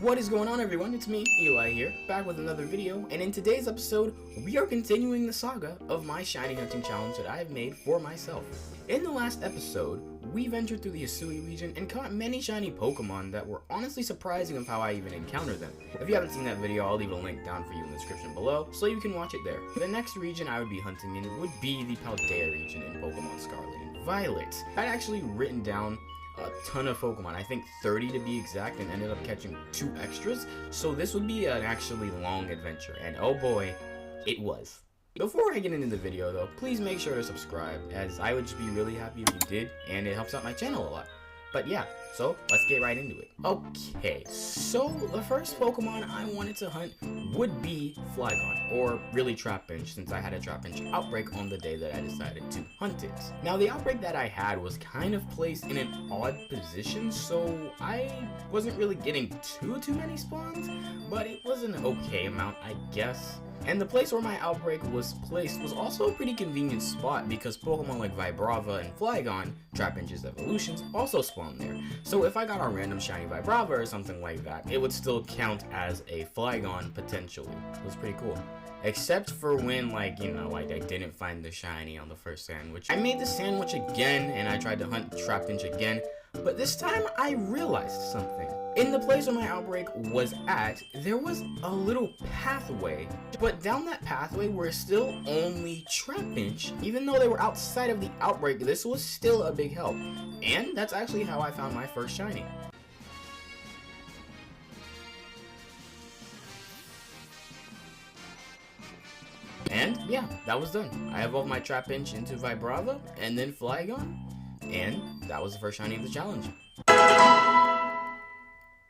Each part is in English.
What is going on, everyone? It's me, Eli here, back with another video, and in today's episode, we are continuing the saga of my shiny hunting challenge that I have made for myself. In the last episode, we ventured through the Hisui region and caught many shiny Pokemon that were honestly surprising of how I even encountered them. If you haven't seen that video, I'll leave a link down for you in the description below, so you can watch it there. The next region I would be hunting in would be the Paldea region in Pokémon Scarlet and Violet. I'd actually written down a ton of Pokemon, I think 30 to be exact, and ended up catching 2 extras, so this would be an actually long adventure, and oh boy, it was. Before I get into the video though, please make sure to subscribe, as I would just be really happy if you did, and it helps out my channel a lot. But yeah, so let's get right into it. Okay, so the first Pokemon I wanted to hunt would be Flygon, or really Trapinch, since I had a Trapinch outbreak on the day that I decided to hunt it. Now the outbreak that I had was kind of placed in an odd position, so I wasn't really getting too many spawns, but it was an okay amount, I guess. And the place where my outbreak was placed was also a pretty convenient spot because Pokemon like Vibrava and Flygon, Trapinch's evolutions, also spawn there. So if I got a random shiny Vibrava or something like that, it would still count as a Flygon potentially. It was pretty cool. Except for when, like, you know, I didn't find the shiny on the first sandwich. I made the sandwich again and I tried to hunt Trapinch again, but this time I realized something. In the place where my outbreak was at, there was a little pathway, but down that pathway were still only Trapinch. Even though they were outside of the outbreak, this was still a big help. And that's actually how I found my first shiny. And yeah, that was done. I evolved my Trapinch into Vibrava and then Flygon, and that was the first shiny of the challenge.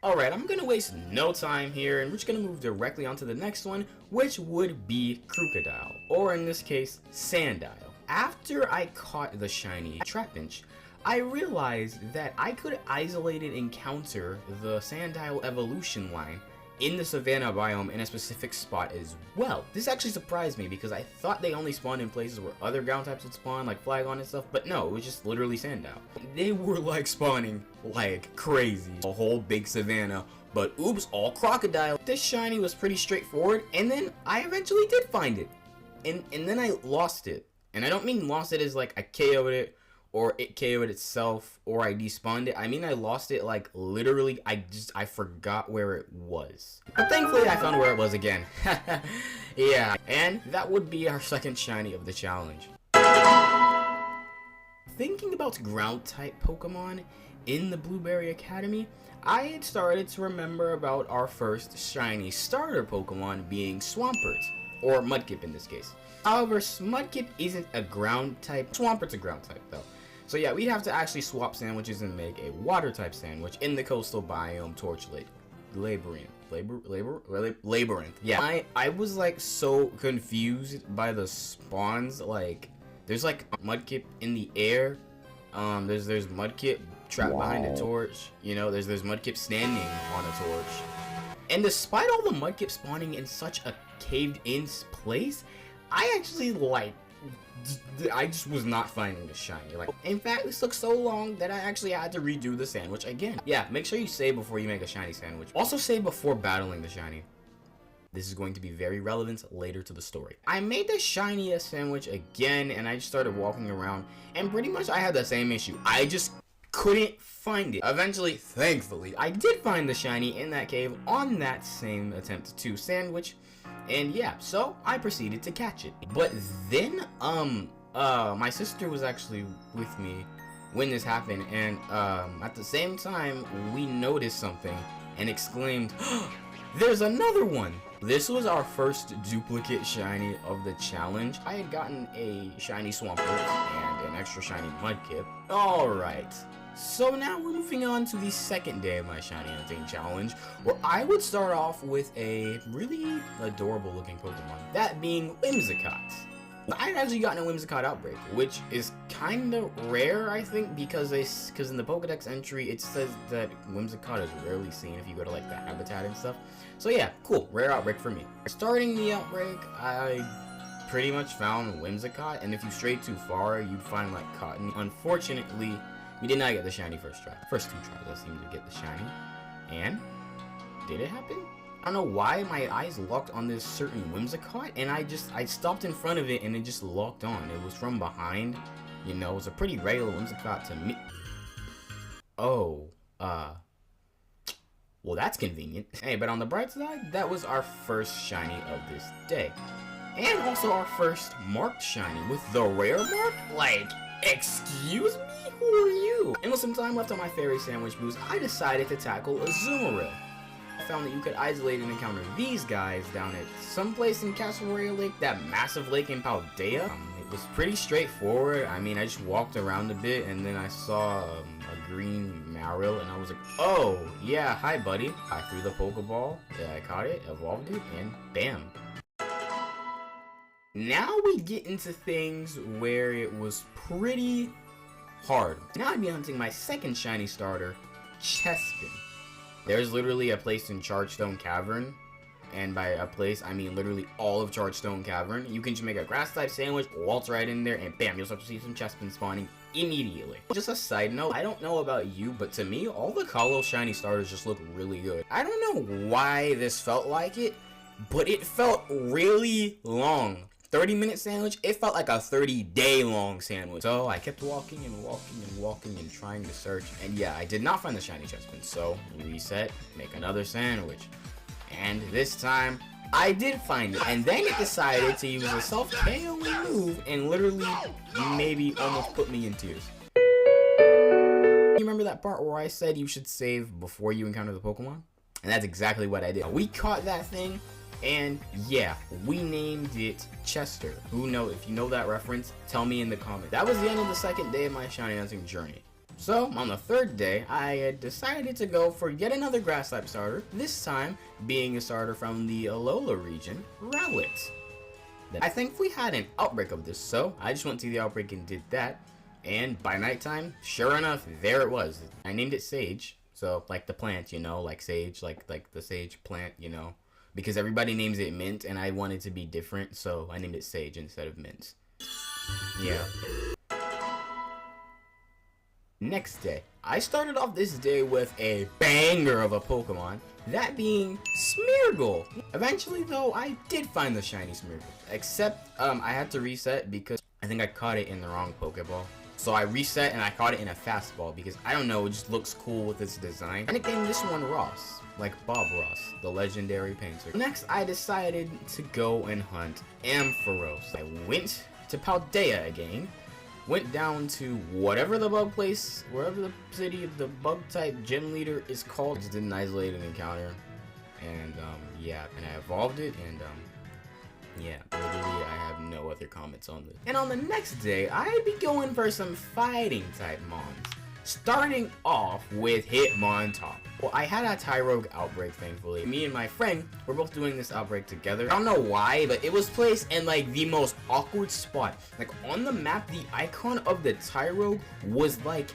Alright, I'm gonna waste no time here, and we're just gonna move directly onto the next one, which would be Crocodile, or in this case, Sandile. After I caught the shiny Trapinch, I realized that I could isolated encounter the Sandile evolution line in the Savannah biome in a specific spot as well. This actually surprised me because I thought they only spawned in places where other ground types would spawn, like Flygon and stuff, but no, it was just literally Sandile. They were like spawning like crazy. A whole big Savannah, but oops, all Crocodile. This shiny was pretty straightforward, and then I eventually did find it. And then I lost it. And I don't mean lost it as like I KO'd it, or it KO'd itself, or I despawned it. I mean, I lost it, like, literally, I forgot where it was. But thankfully, I found where it was again. Yeah, and that would be our second shiny of the challenge. Thinking about ground-type Pokemon in the Blueberry Academy, I had started to remember about our first shiny starter Pokemon being Swampert, or Mudkip in this case. However, Mudkip isn't a ground type. Swampert's a ground type, though. So yeah, we'd have to actually swap sandwiches and make a water type sandwich in the coastal biome Torchlight Labyrinth. Labyrinth. Yeah. I was like so confused by the spawns. Like, there's like Mudkip in the air. There's Mudkip trapped behind a torch. You know, there's Mudkip standing on a torch. And despite all the Mudkip spawning in such a caved-in place, I actually I just was not finding the shiny. Like, in fact, this took so long that I actually had to redo the sandwich again. Yeah, make sure you save before you make a shiny sandwich. Also save before battling the shiny. This is going to be very relevant later to the story. I made the shiny sandwich again, and I just started walking around, and pretty much I had the same issue. I just couldn't find it. Eventually, thankfully, I did find the shiny in that cave on that same attempt to sandwich. And yeah, so I proceeded to catch it. But then, my sister was actually with me when this happened, and at the same time, we noticed something and exclaimed, "There's another one!" This was our first duplicate shiny of the challenge. I had gotten a shiny Swampert and an extra shiny Mudkip. Alright. So now we're moving on to the second day of my shiny hunting challenge, where I would start off with a really adorable looking Pokemon, that being Whimsicott. I had actually gotten a Whimsicott outbreak, which is kind of rare, I think, because in the Pokedex entry it says that Whimsicott is rarely seen if you go to like the habitat and stuff. So yeah, cool, rare outbreak for me. Starting the outbreak, I pretty much found Whimsicott, and if you strayed too far, you'd find like Cotton. Unfortunately, we did not get the shiny first try. First 2 tries I seemed to get the shiny. And did it happen? I don't know why my eyes locked on this certain Whimsicott, and I stopped in front of it and it just locked on. It was from behind, you know, it was a pretty regular Whimsicott to me. Oh, well, that's convenient. Hey, but on the bright side, that was our first shiny of this day. And also our first marked shiny with the rare mark? Like, excuse me? Who are you? And with some time left on my fairy sandwich boost, I decided to tackle a Azumarill. I found that you could isolate and encounter these guys down at someplace in Casseroya Lake, that massive lake in Paldea. It was pretty straightforward. I mean, I just walked around a bit and then I saw a green Marill and I was like, oh, yeah, hi buddy. I threw the Pokeball, I caught it, evolved it, and bam. Now we get into things where it was pretty hard. Now I'd be hunting my second shiny starter, Chespin. There's literally a place in Chargestone Cavern, and by a place, I mean literally all of Chargestone Cavern. You can just make a grass-type sandwich, waltz right in there, and bam, you'll start to see some Chespin spawning immediately. Just a side note, I don't know about you, but to me, all the Kalos shiny starters just look really good. I don't know why this felt like it, but it felt really long. 30-minute sandwich, it felt like a 30-day long sandwich. So I kept walking and walking and walking and trying to search. And yeah, I did not find the shiny Chespin. So reset, make another sandwich. And this time, I did find it. And then it decided to use a self-KOing move and literally maybe almost put me in tears. You remember that part where I said you should save before you encounter the Pokemon? And that's exactly what I did. We caught that thing. And yeah, we named it Chester. Who knows? If you know that reference, tell me in the comments. That was the end of the second day of my shiny hunting journey. So, on the third day, I had decided to go for yet another grass type starter, this time being a starter from the Alola region, Rowlet. I thankfully had an outbreak of this, so I just went to the outbreak and did that. And by nighttime, sure enough, there it was. I named it Sage. So, like the plant, you know, like sage, like the sage plant, you know. Because everybody names it Mint, and I wanted to be different, so I named it Sage instead of Mint. Yeah. Next day, I started off this day with a banger of a Pokemon, that being Smeargle. Eventually, though, I did find the shiny Smeargle, except I had to reset because I think I caught it in the wrong Pokeball. So I reset and I caught it in a fastball because, I don't know, it just looks cool with its design. And it gave this one Ross, like Bob Ross, the legendary painter. Next, I decided to go and hunt Ampharos. I went to Paldea again, went down to whatever the bug place, wherever the city of the bug type gym leader is called. I just did an isolated encounter, and yeah, and I evolved it, and yeah, literally I have no other comments on this. And on the next day, I'd be going for some fighting type mons, starting off with Hitmontop. Well, I had a Tyrogue outbreak, thankfully. Me and my friend were both doing this outbreak together. I don't know why, but it was placed in like the most awkward spot. Like on the map, the icon of the Tyrogue was like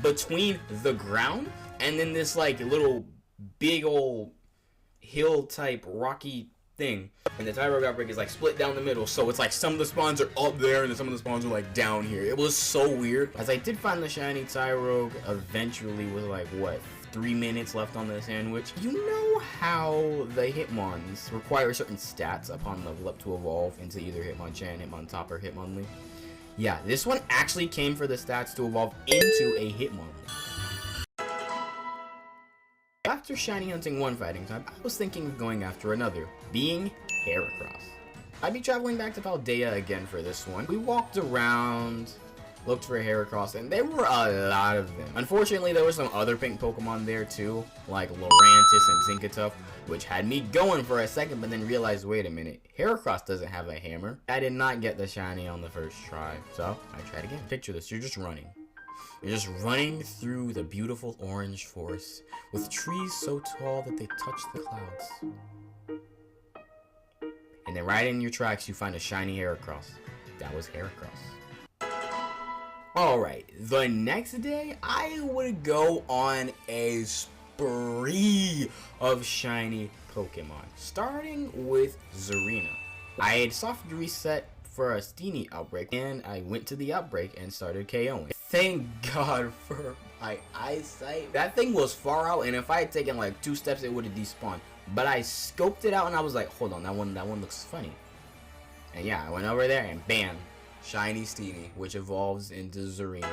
between the ground and then this like little big old hill type rocky thing, and the Tyrogue outbreak is like split down the middle, so it's like some of the spawns are up there and then some of the spawns are like down here. It was so weird. As I did find the shiny Tyrogue eventually with like what, 3 minutes left on the sandwich. You know how the Hitmons require certain stats upon level up to evolve into either Hitmonchan, Hitmontop, or Hitmonlee? Yeah, this one actually came for the stats to evolve into a Hitmonlee. After shiny hunting one fighting type, I was thinking of going after another, being Heracross. I'd be traveling back to Paldea again for this one. We walked around, looked for Heracross, and there were a lot of them. Unfortunately, there were some other pink Pokemon there too, like Lurantis and Zinkatuff, which had me going for a second, but then realized, wait a minute, Heracross doesn't have a hammer. I did not get the shiny on the first try, so I tried again. Picture this, you're just running. You're just running through the beautiful orange forest with trees so tall that they touch the clouds. And then right in your tracks, you find a shiny Heracross. That was Heracross. Alright, the next day, I would go on a spree of shiny Pokemon, starting with Zarina. I had soft reset for a Steenie outbreak, and I went to the outbreak and started KOing. Thank God for my eyesight. That thing was far out, and if I had taken like 2 steps, it would have despawned. But I scoped it out, and I was like, hold on, that one looks funny. And yeah, I went over there, and bam, shiny Steenie, which evolves into Zarina.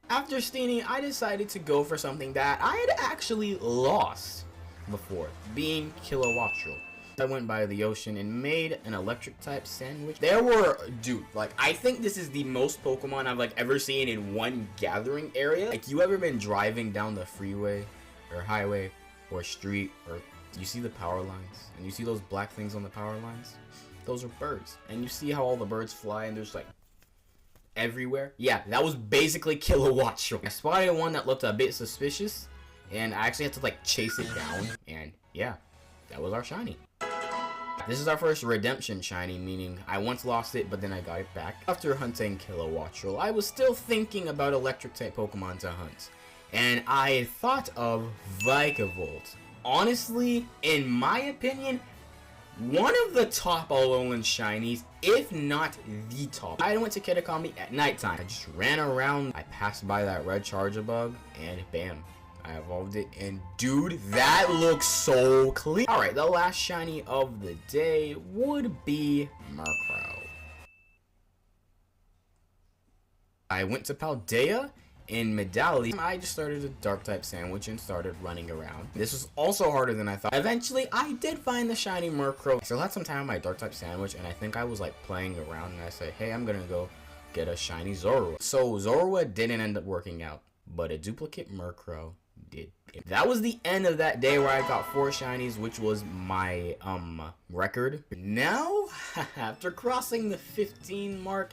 After Steenie, I decided to go for something that I had actually lost before, being Kilowattrel. I went by the ocean and made an electric type sandwich. There were, dude, like, I think this is the most Pokemon I've like ever seen in one gathering area. Like, you ever been driving down the freeway or highway or street, or you see the power lines and you see those black things on the power lines? Those are birds, and you see how all the birds fly and there's like everywhere. Yeah, that was basically Kilowattrel. I spotted one that looked a bit suspicious, and I actually had to like chase it down, and yeah, that was our shiny. This is our first redemption shiny, meaning I once lost it, but then I got it back. After hunting Kilowattrel, I was still thinking about electric type Pokemon to hunt, and I thought of Vikavolt. Honestly, in my opinion, one of the top Alolan shinies, if not the top. I went to Kitakami at nighttime. I just ran around. I passed by that red Charjabug, and bam, I evolved it. And dude, that looks so clean. Alright, the last shiny of the day would be Murkrow. I went to Paldea. In Medallion, I just started a dark type sandwich and started running around. This was also harder than I thought. Eventually, I did find the shiny Murkrow. I still had some time on my dark type sandwich, and I think I was like playing around, and I said, hey, I'm gonna go get a shiny Zorua. So Zorua didn't end up working out, but a duplicate Murkrow did. That was the end of that day where I got 4 shinies, which was my record. Now, after crossing the 15 mark,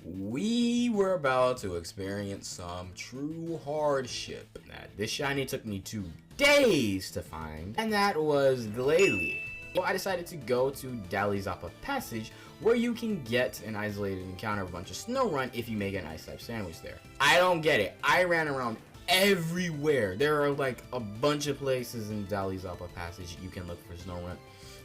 we were about to experience some true hardship. This shiny took me 2 days to find, and that was Glalie. So I decided to go to Dalizapa Passage, where you can get an isolated encounter of a bunch of Snorunt if you make an ice type sandwich there. I don't get it. I ran around everywhere. There are like a bunch of places in Dalizapa Passage you can look for Snorunt,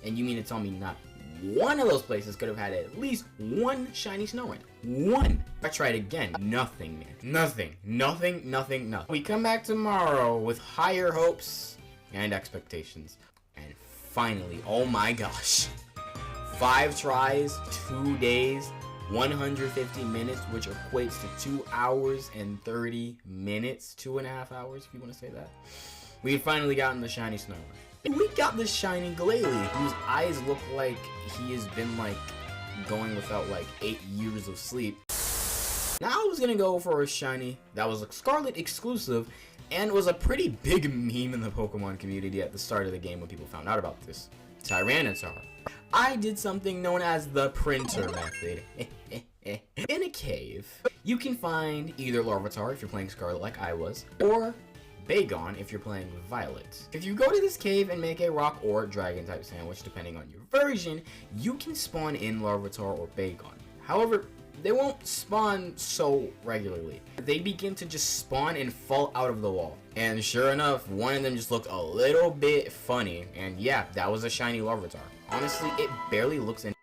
and you mean to tell me not one of those places could have had at least 1 shiny Snorunt? 1. I tried again. Nothing, man. Nothing. Nothing, nothing, nothing. We come back tomorrow with higher hopes and expectations. And finally, oh my gosh. 5 tries, 2 days, 150 minutes, which equates to 2 hours and 30 minutes. 2.5 hours, if you want to say that. We had finally gotten the shiny Snorunt. We got this shiny Glalie, whose eyes look like he has been like going without like 8 years of sleep. Now I was gonna go for a shiny that was a Scarlet exclusive and was a pretty big meme in the Pokemon community at the start of the game when people found out about this. Tyranitar. I did something known as the printer method. In a cave, you can find either Larvitar if you're playing Scarlet like I was, or Bagon if you're playing Violet. If you go to this cave and make a rock or dragon type sandwich, depending on your version, you can spawn in Larvitar or Bagon. However, they won't spawn so regularly. They begin to just spawn and fall out of the wall. And sure enough, one of them just looked a little bit funny. And yeah, that was a shiny Larvitar. Honestly, it barely looks in.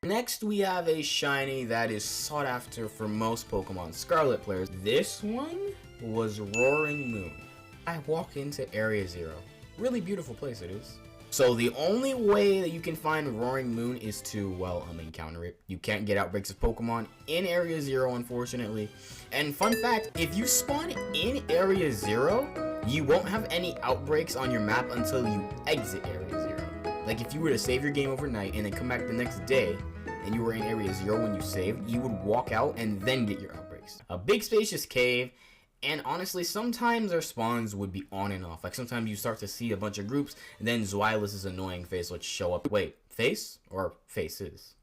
Next, we have a shiny that is sought after for most Pokemon Scarlet players. This one was Roaring Moon. I walk into Area 0. Really beautiful place it is. So the only way that you can find Roaring Moon is to, well, encounter it. You can't get outbreaks of Pokemon in Area 0, unfortunately. And fun fact, if you spawn in Area 0, you won't have any outbreaks on your map until you exit Area 0. Like if you were to save your game overnight and then come back the next day, and you were in Area 0 when you saved, you would walk out and then get your outbreaks. A big spacious cave. And honestly, sometimes their spawns would be on and off. Like sometimes you start to see a bunch of groups, and then Zweilous' annoying face would show up. Wait, face or faces?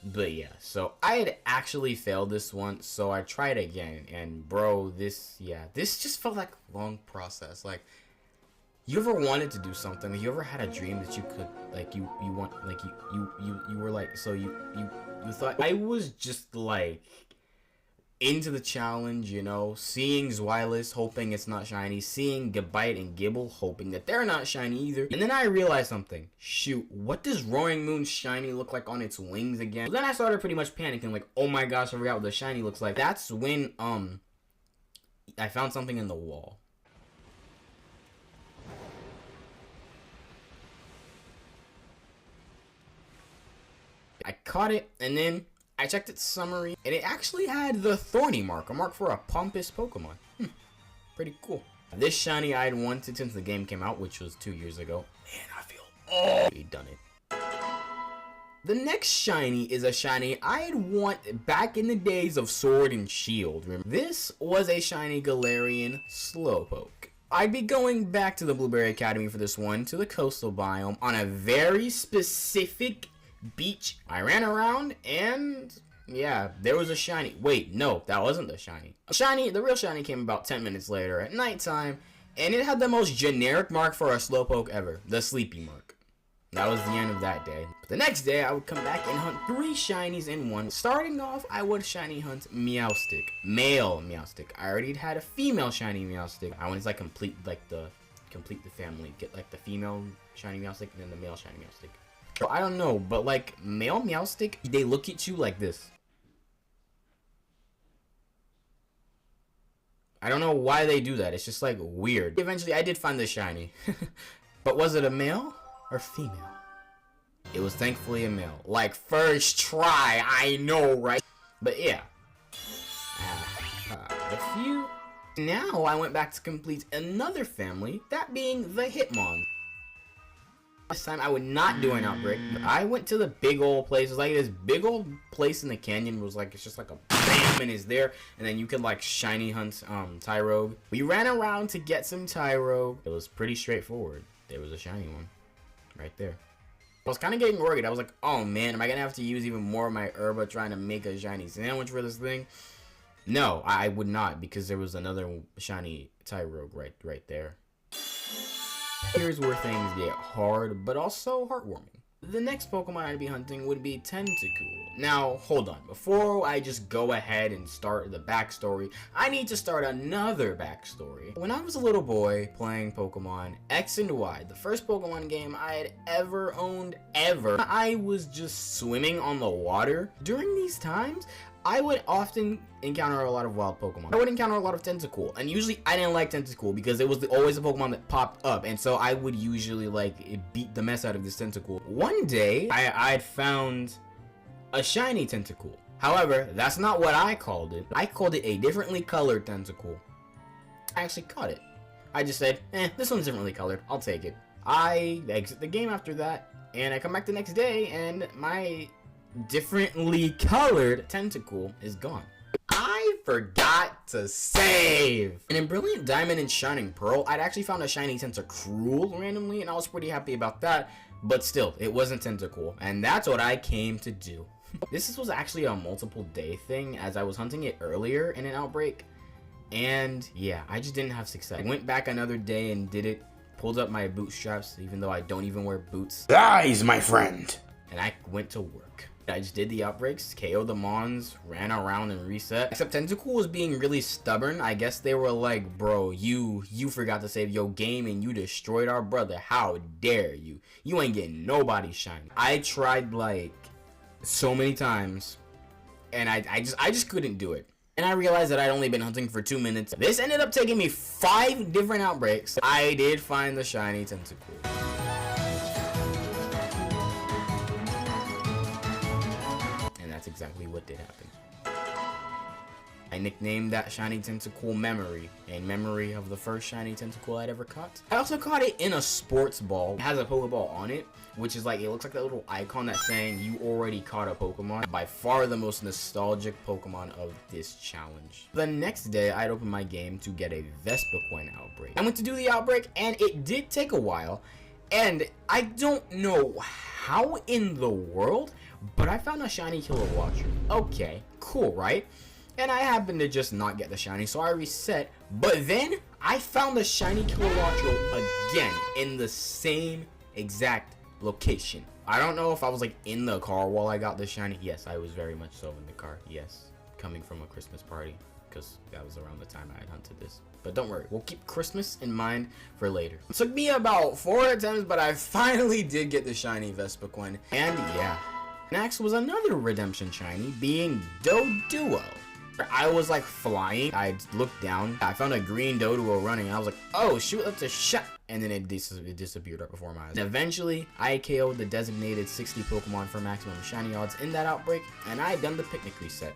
But yeah, so I had actually failed this once, so I tried again. And bro, this just felt like a long process. Like, you ever wanted to do something? You ever had a dream that you could, like, you were like, so you thought, I was just like into the challenge, you know, seeing Zweilous, hoping it's not shiny, seeing Gabite and Gibble, hoping that they're not shiny either. And then I realized something. Shoot, what does Roaring Moon's shiny look like on its wings again? So then I started pretty much panicking, like, oh my gosh, I forgot what the shiny looks like. That's when, I found something in the wall. I caught it, and then I checked its summary, and it actually had the Thorny mark, a mark for a pompous Pokemon. Pretty cool. This shiny I had wanted since the game came out, which was 2 years ago. Man, I feel we done it. The next shiny is a shiny I had wanted back in the days of Sword and Shield. This was a shiny Galarian Slowpoke. I'd be going back to the Blueberry Academy for this one, to the coastal biome, on a very specific beach. I ran around and yeah, there was a shiny. Wait, no, that wasn't the shiny. The real shiny came about 10 minutes later at nighttime, and it had the most generic mark for a Slowpoke ever, the Sleepy mark. That was the end of that day. But the next day, I would come back and hunt 3 shinies in one. Starting off, I would shiny hunt Meowstic, male Meowstic. I already had a female shiny Meowstic. I wanted to like complete the family, get like the female shiny Meowstic and then the male shiny Meowstic. So I don't know, but like male Meowstic, they look at you like this. I don't know why they do that. It's just like weird. Eventually, I did find the shiny. But was it a male or female? It was thankfully a male. Like first try, I know, right? But yeah. A few. Now I went back to complete another family, that being the Hitmon. This time I would not do an outbreak, but I went to the big old place. It was like this big old place in the canyon was like, it's just like a bam and it's there. And then you could like shiny hunt Tyrogue. We ran around to get some Tyrogue. It was pretty straightforward. There was a shiny one right there. I was kind of getting worried. I was like, oh man, am I going to have to use even more of my herba trying to make a shiny sandwich for this thing? No, I would not, because there was another shiny Tyrogue right there. Here's where things get hard, but also heartwarming. The next Pokemon I'd be hunting would be Tentacool. Now, hold on. Before I just go ahead and start the backstory, I need to start another backstory. When I was a little boy playing Pokemon X and Y, the first Pokemon game I had ever owned, I was just swimming on the water. During these times, I would often encounter a lot of wild Pokemon. I would encounter a lot of Tentacool, and usually I didn't like Tentacool because it was always a Pokemon that popped up, and so I would usually like beat the mess out of this Tentacool. One day, I'd found a shiny Tentacool. However, that's not what I called it. I called it a differently colored Tentacool. I actually caught it. I just said, this one's differently colored. I'll take it. I exit the game after that, and I come back the next day, and my differently colored Tentacool is gone. I forgot to save! And in Brilliant Diamond and Shining Pearl, I'd actually found a shiny Tentacruel randomly, and I was pretty happy about that, but still, it wasn't Tentacool, and that's what I came to do. This was actually a multiple day thing, as I was hunting it earlier in an outbreak, and yeah, I just didn't have success. I went back another day and did it, pulled up my bootstraps, even though I don't even wear boots. Guys, my friend! And I went to work. I just did the outbreaks, KO'd the Mons, ran around and reset. Except Tentacool was being really stubborn. I guess they were like, bro, you forgot to save your game and you destroyed our brother. How dare you? You ain't getting nobody shiny. I tried like so many times and I just couldn't do it. And I realized that I'd only been hunting for 2 minutes. This ended up taking me 5 different outbreaks. I did find the shiny Tentacool. That's exactly what did happen. I nicknamed that shiny Tentacool Memory, in memory of the first shiny Tentacool I'd ever caught. I also caught it in a sports ball. It has a Pokeball on it, which is like, it looks like that little icon that's saying you already caught a Pokemon. By far the most nostalgic Pokemon of this challenge. The next day, I'd open my game to get a Vespiquen outbreak. I went to do the outbreak, and it did take a while, and I don't know how in the world, but I found a shiny Kilowattrel. Okay, cool, right? And I happened to just not get the shiny, so I reset. But then, I found the shiny Kilowattrel again in the same exact location. I don't know if I was like in the car while I got the shiny. Yes, I was very much so in the car. Yes, coming from a Christmas party, because that was around the time I had hunted this. But don't worry, we'll keep Christmas in mind for later. It took me about 4 attempts, but I finally did get the shiny Vespiquen. And yeah. Next was another redemption shiny, being Doduo. I was like flying, I looked down, I found a green Doduo running, and I was like, oh shoot, that's a shot. And then it disappeared right before my eyes. And eventually, I KO'd the designated 60 Pokemon for maximum shiny odds in that outbreak, and I done the picnic reset.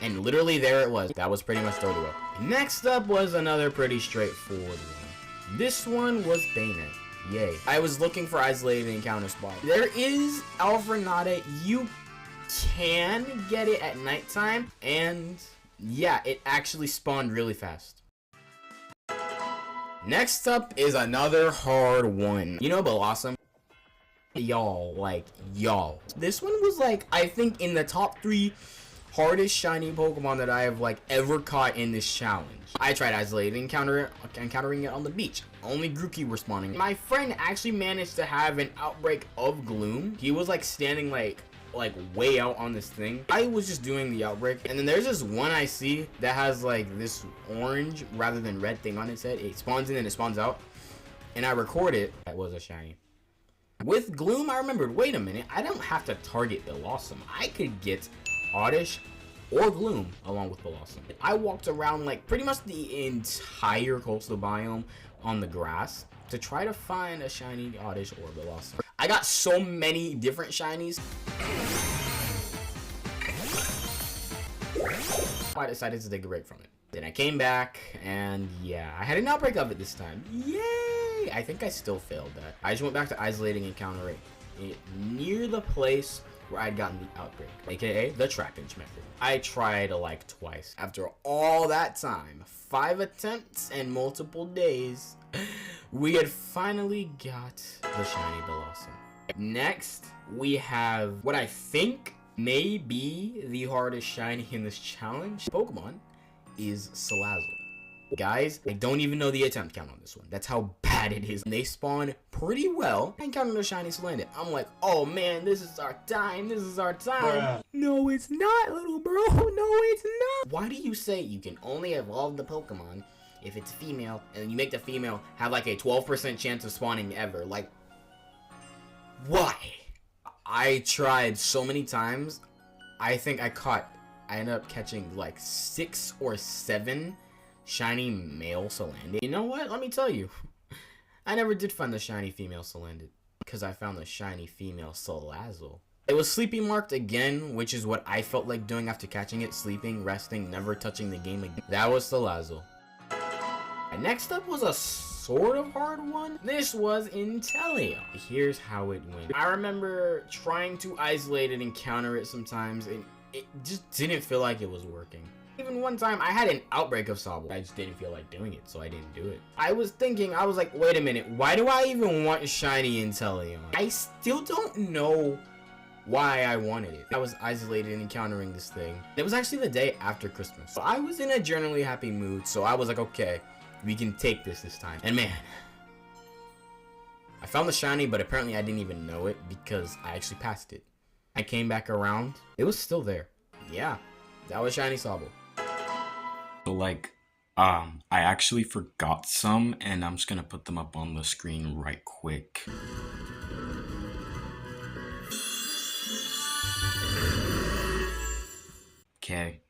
And literally there it was. That was pretty much Doduo. Next up was another pretty straightforward one. This one was Bayonet. Yay. I was looking for isolated encounter spot. There is Alfrenata. You can get it at nighttime, and yeah, it actually spawned really fast. Next up is another hard one. You know Blossom? Y'all, like, y'all. This one was like, I think in the top 3 hardest shiny Pokemon that I have like ever caught in this challenge. I tried isolating encountering it on the beach. Only Grookey were spawning. My friend actually managed to have an outbreak of gloom. He was like standing like way out on this thing. I was just doing the outbreak, and then there's this one I see that has like this orange rather than red thing on its head. It spawns in and it spawns out, and I record it. That was a shiny. With gloom, I remembered, wait a minute, I don't have to target Blossom. I could get Oddish or Gloom along with Blossom. I walked around like pretty much the entire coastal biome on the grass to try to find a shiny Oddish or Blossom. I got so many different shinies. I decided to take a break from it. Then I came back, and yeah, I had an outbreak of it this time. Yay! I think I still failed that. I just went back to isolating encounter it near the place where I'd gotten the outbreak, aka the trappage method. I tried like twice. After all that time, 5 attempts and multiple days, we had finally got the shiny Blossom. Next, we have what I think may be the hardest shiny in this challenge. Pokemon is Salazzle. Guys, I don't even know the attempt count on this one. That's how bad it is. They spawn pretty well. I encountered a shiny Salandit. I'm like, oh man, this is our time. This is our time. Bruh. No, it's not, little bro. No, it's not. Why do you say you can only evolve the Pokemon if it's female, and you make the female have like a 12% chance of spawning ever? Like, why? I tried so many times. I think I ended up catching like 6 or 7 shiny male Salandit. You know what? Let me tell you. I never did find the shiny female Salandit, because I found the shiny female Salazzle. It was sleepy marked again, which is what I felt like doing after catching it. Sleeping, resting, never touching the game again. That was Salazzle. And next up was a sort of hard one. This was Inteleon. Here's how it went. I remember trying to isolate and encounter it sometimes, and it just didn't feel like it was working. Even one time, I had an outbreak of Sobble. I just didn't feel like doing it, so I didn't do it. I was thinking, I was like, wait a minute, why do I even want shiny Inteleon? I still don't know why I wanted it. I was isolated and encountering this thing. It was actually the day after Christmas. So I was in a generally happy mood, so I was like, okay, we can take this time. And man, I found the shiny, but apparently I didn't even know it because I actually passed it. I came back around, it was still there. Yeah, that was shiny Sobble. So like, I actually forgot some, and I'm just gonna put them up on the screen right quick. Okay,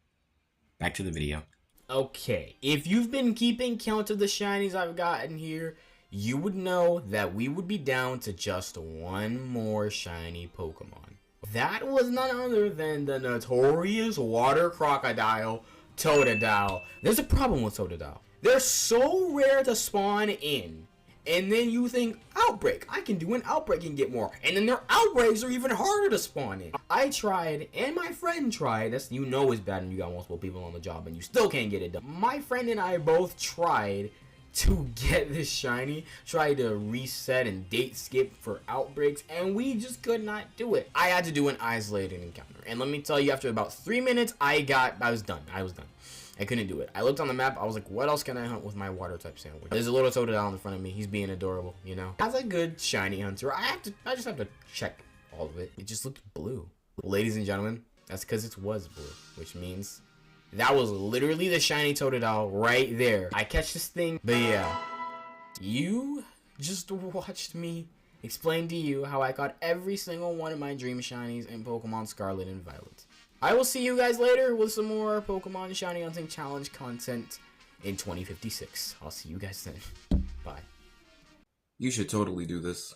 back to the video. Okay, if you've been keeping count of the shinies I've gotten here, you would know that we would be down to just one more shiny Pokemon. That was none other than the notorious water crocodile, Totodile. There's a problem with Totodile. They're so rare to spawn in, and then you think, outbreak, I can do an outbreak and get more, and then their outbreaks are even harder to spawn in. I tried, and my friend tried. That's, you know, it's bad when you got multiple people on the job and you still can't get it done. My friend and I both tried to get this shiny, tried to reset and date skip for outbreaks, and we just could not do it. I had to do an isolated encounter, and let me tell you, after about 3 minutes, I was done. I couldn't do it. I looked on the map, I was like, what else can I hunt with my water type sandwich? There's a little Totodile in front of me, he's being adorable, you know? As a good shiny hunter, I just have to check all of it. It just looked blue. Ladies and gentlemen, that's because it was blue, which means That was literally the shiny Totodile right there. I catch this thing, but yeah. You just watched me explain to you how I got every single one of my dream shinies in Pokemon Scarlet and Violet. I will see you guys later with some more Pokemon Shiny Hunting Challenge content in 2056. I'll see you guys then. Bye. You should totally do this.